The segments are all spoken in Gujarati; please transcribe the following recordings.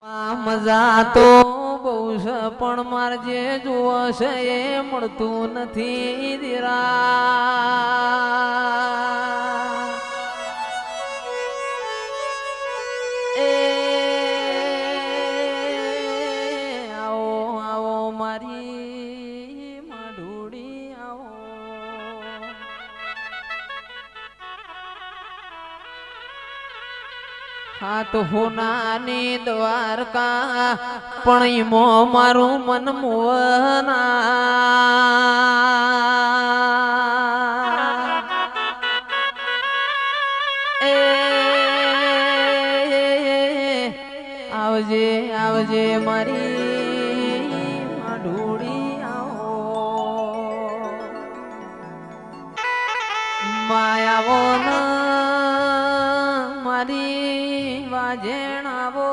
મજા તો બહુ છે પણ મારે જે જોવો છે એ મળતું નથી દીરા એ આવો આવો મારી માઢુડી આવો હાથ હોનાની દ્વારકા પણ ઈમો મારું મન મોહના એ આવજે આવજે મારી માઢુડી આવો માયાવો મારી વાજણ આવો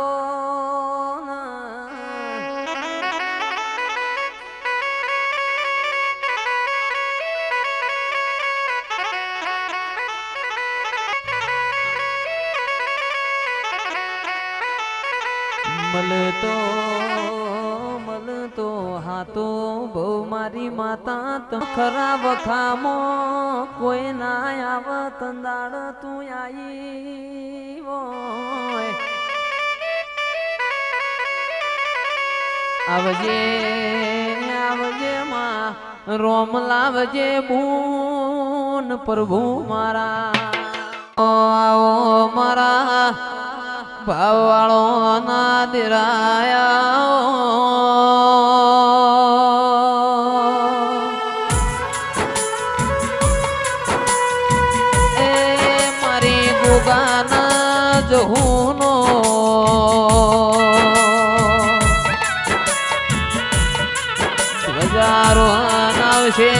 મળતો હાતો બહુ મારી માતા તો ખરા વખામો કોઈ ના આવત દાડ તું આઈ આવજે આવજે માં રોમ લાવજે બૂન પ્રભુ મારા આવો મારા ભાવવાળો ના દિરાયા એ મારી ગુગાના જહુનો હજારો આવશે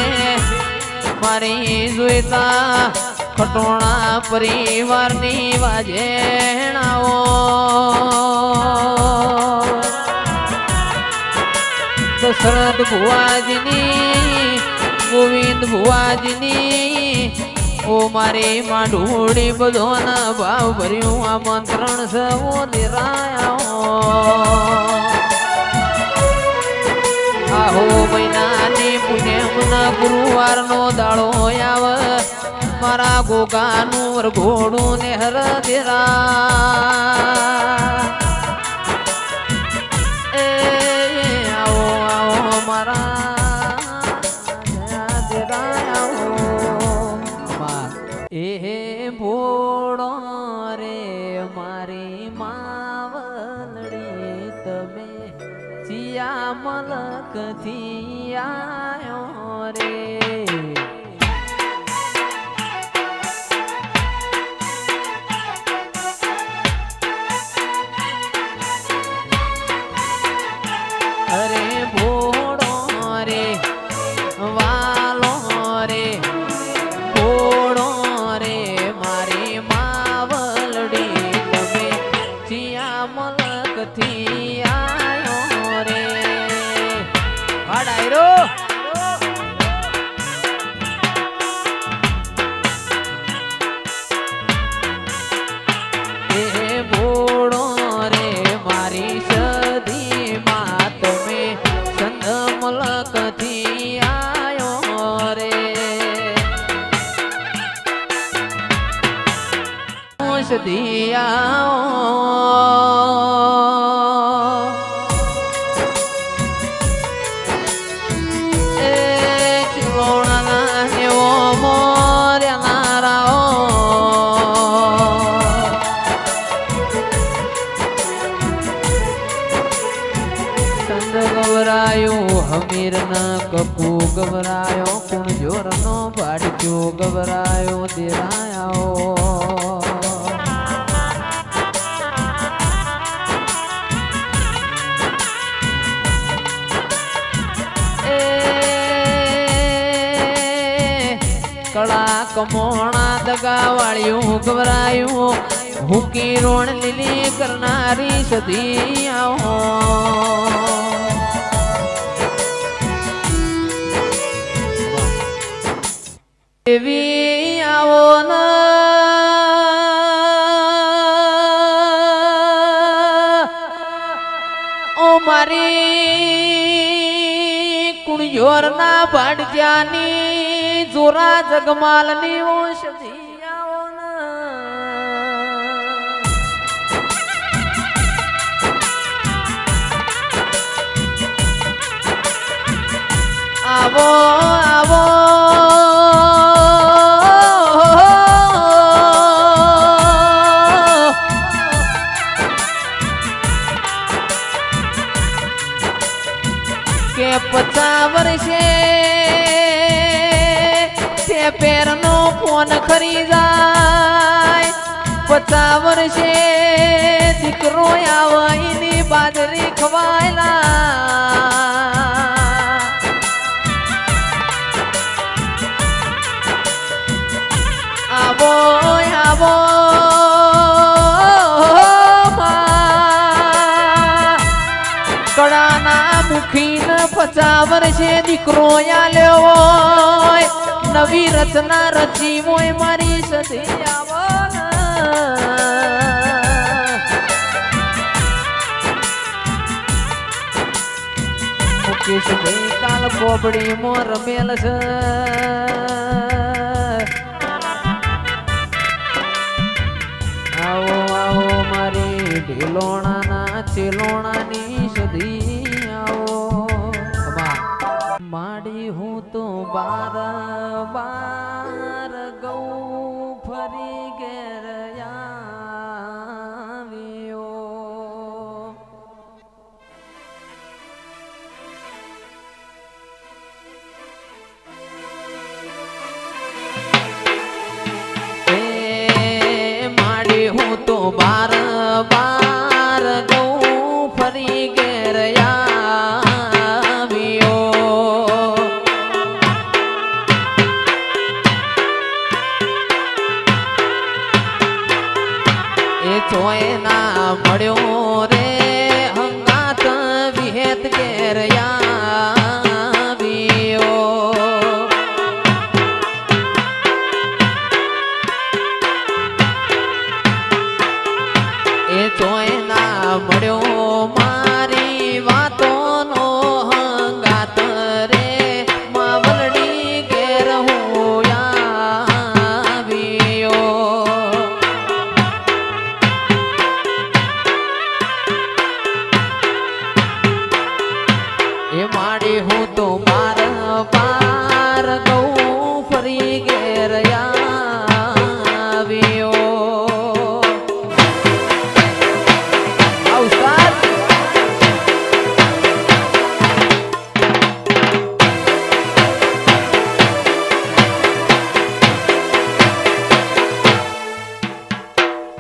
મારી જોઈતા ખટોણા પરિવારની વાજેણાઓ દશરથ ભુવાજીની ગોવિંદ ભુવાજીની ઓ મારી માઢુડી બધોના ભાવ ભર્યું આમંત્રણ સવો નિરાયા આહો મહિનાની પુણ્યમના ગુરુવારનો દાડો આવે મારા ગોગાનું વરઘોડું ને હર દેરા એ આવો આવો મારા દેરા આવો એ ભોળો રે મારી માવલડી તમે ચિયા મલકથી આયો રે અરે ભોળો રે વાલો રે ભોળો રે મારી માવલડી તમે ચિયા મલકથી આયો રે વાડાયરો એ ભોળો રે મારી સદી માં તમે સંત મલકથી આયો રે સદી આવો હમીર ના કપુ ગવરાયો કુણજોર નો ભાડક્યો ગવરાયો દેરાયો એ કળા કમોણા દગા વાળ્યું ગવરાયું હુકી રોણ લીલી કરનારી સદી આવો દેવી આવો ના મારી કુણ્યોરના ભાડજાની જોરા જગમાલની ઓષધિયાઓ આવો આવો કે 50 વર્ષે તે પેરનો ફોન ખરી જાય 50 વર્ષે દીકરો આવવાની બાજરી ખવાયલા આવો આવો કડાના મુખીને 50 વર્ષે દીકરો આલ્યો હોય નવી રચના રચી હોય મારી સધી આવો મુકેશ ભાઈ કાલ કોબડીમાં રમેલ છે આવો આવો મારી ઢીલોણાના ચેલોણાની સધી આવો માડી હું તો બાર